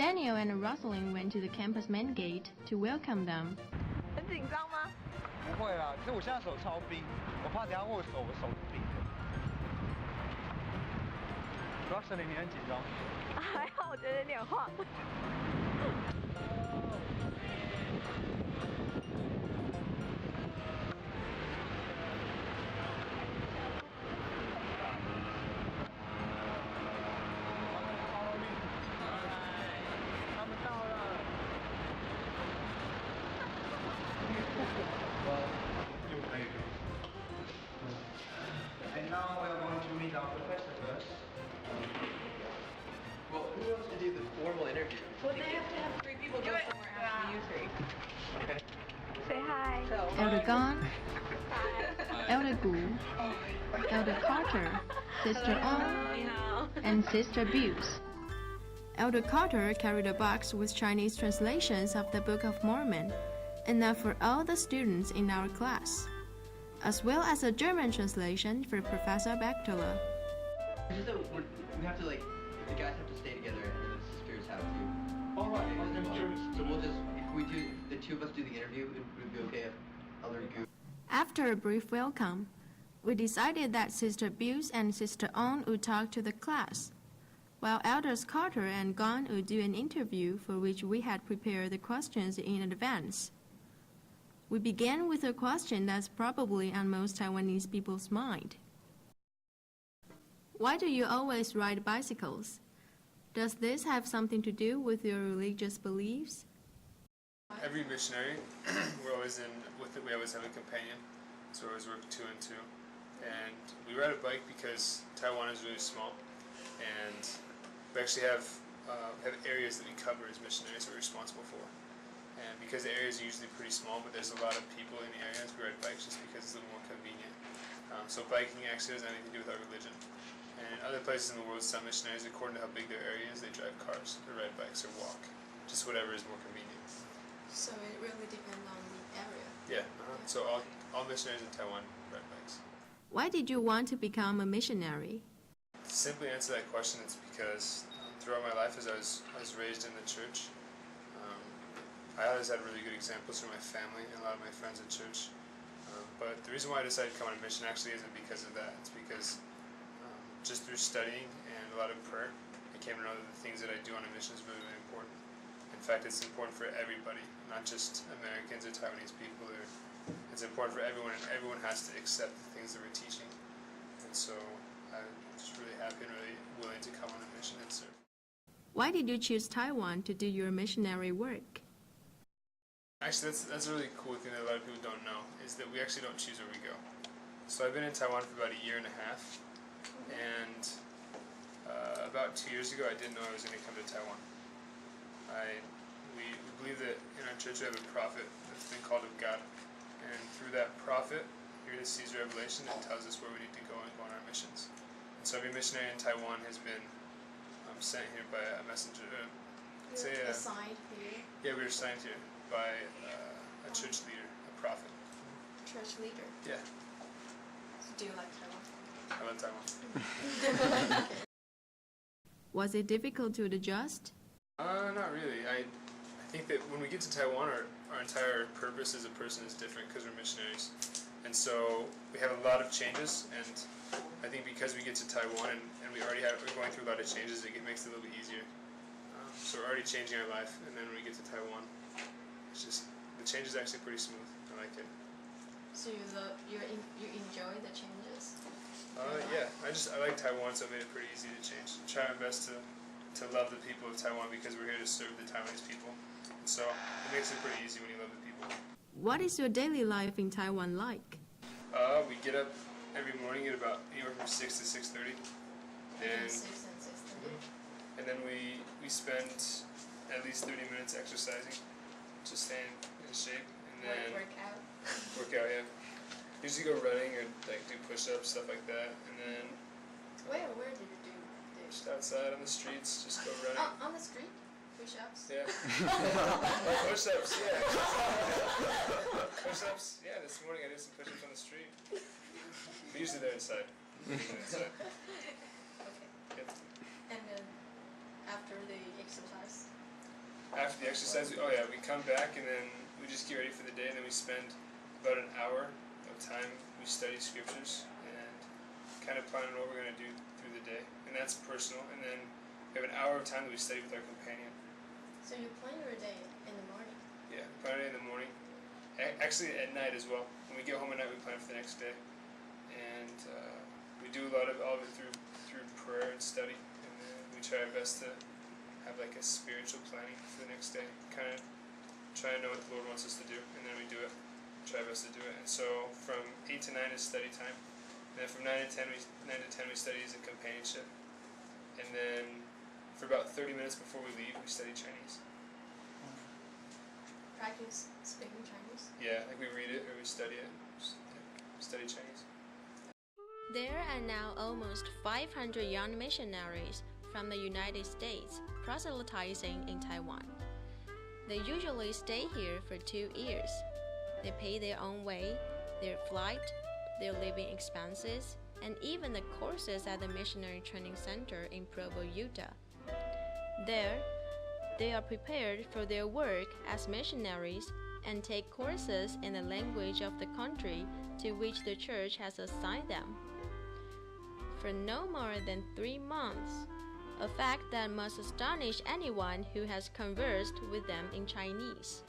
Daniel and Rosalind went to the campus main gate to welcome them. 很紧张吗？不会啦，可是我现在手超冰，我怕等下握手我手冰的。Rosalind，你很紧张？还好，我觉得有点晃。And now we are going to meet our professor first. Well, who wants to do the formal interview? Well, they have to have 3 people go somewhere after you 3. Okay. Say hi. Elder Gon, Hi. Elder Gu, Elder Carter, Sister On, and Sister Buse. Elder Carter carried a box with Chinese translations of the Book of Mormon, enough for all the students in our class, as well as a German translation for Professor Bechtola. Just that we have to, like, the guys have to stay together and then the sisters have to. All right. So we'll just, if we do, the 2 of us do the interview, it would be okay if Elder Gu. After a brief welcome, we decided that Sister Buse and Sister On would talk to the class, while Elders Carter and Gon would do an interview for which we had prepared the questions in advance. We began with a question that's probably on most Taiwanese people's mind. Why do you always ride bicycles? Does this have something to do with your religious beliefs? Every missionary, we always have a companion, so we always work 2 and 2. And we ride a bike because Taiwan is really small, and we actually have areas that we cover as missionaries that we're responsible for. And because the areas are usually pretty small, but there's a lot of people in the areas, we ride bikes just because it's a little more convenient. So biking actually doesn't have anything to do with our religion. And in other places in the world, some missionaries, according to how big their area is, they drive cars, or ride bikes, or walk. Just whatever is more convenient. So it really depends on the area. Yeah, so all missionaries in Taiwan ride bikes. Why did you want to become a missionary? To simply answer that question, it's because throughout my life as I was raised in the church, I always had really good examples from my family and a lot of my friends at church. But the reason why I decided to come on a mission actually isn't because of that. It's because just through studying and a lot of prayer, I came to know that the things that I do on a mission is really, really important. In fact, it's important for everybody, not just Americans or Taiwanese people. It's important for everyone, and everyone has to accept the things that we're teaching. And so I'm just really happy and really willing to come on a mission and serve. Why did you choose Taiwan to do your missionary work? Actually, that's a really cool thing that a lot of people don't know, is that we actually don't choose where we go. So I've been in Taiwan for about 1.5 years, and about 2 years ago I didn't know I was going to come to Taiwan. We believe that in our church we have a prophet that's been called of God, and through that prophet, here it sees revelation that tells us where we need to go and go on our missions. And so every missionary in Taiwan has been sent here by a messenger. Assigned here. Yeah, we were assigned here by a church leader, a prophet. Church leader. Yeah. So do you like Taiwan? I love Taiwan. Was it difficult to adjust? Not really. I think that when we get to Taiwan, our entire purpose as a person is different because we're missionaries. And so we have a lot of changes, and I think because we get to Taiwan and we're going through a lot of changes, it makes it a little bit easier. So we're already changing our life, and then when we get to Taiwan, it's just, the change is actually pretty smooth. I like it. So you enjoy the changes? Yeah, I like Taiwan, so I made it pretty easy to change. Try my best to love the people of Taiwan because we're here to serve the Taiwanese people. And so it makes it pretty easy when you love the people. What is your daily life in Taiwan like? We get up every morning at about anywhere from 6 to 6:30. Between 6 and 6:30. And then we spend at least 30 minutes exercising, just staying in shape, and then Work out. Work out, yeah. Usually go running or like do push-ups, stuff like that, and then Where did you do this? just outside on the streets, just go running. On the street? Push-ups? Yeah. Push-ups, yeah. Push-ups, yeah. This morning I did some push-ups on the street. Usually they're inside. Okay. Yep. And then after the exercise? after the exercise, we come back and then we just get ready for the day, and then we spend about an hour of time. We study scriptures and kind of plan on what we're going to do through the day, and that's personal. And then we have an hour of time that we study with our companion. So you plan your day in the morning? Yeah, we plan our day in the morning. Actually, at night as well. When we get home at night, we plan for the next day, and we do all of it through prayer and study, and then we try our best to have like a spiritual planning for the next day. Kind of try to know what the Lord wants us to do, and then we do it. Try our best to do it. And so from 8 to 9 is study time, and then from 9 to 10 we study as a companionship, and then for about 30 minutes before we leave, we study Chinese. Practice speaking Chinese? Yeah, like we read it or we study it. Study Chinese. There are now almost 500 young missionaries from the United States proselytizing in Taiwan. They usually stay here for 2 years. They pay their own way, their flight, their living expenses, and even the courses at the Missionary Training Center in Provo, Utah. There, they are prepared for their work as missionaries and take courses in the language of the country to which the church has assigned them. For no more than 3 months, a fact that must astonish anyone who has conversed with them in Chinese.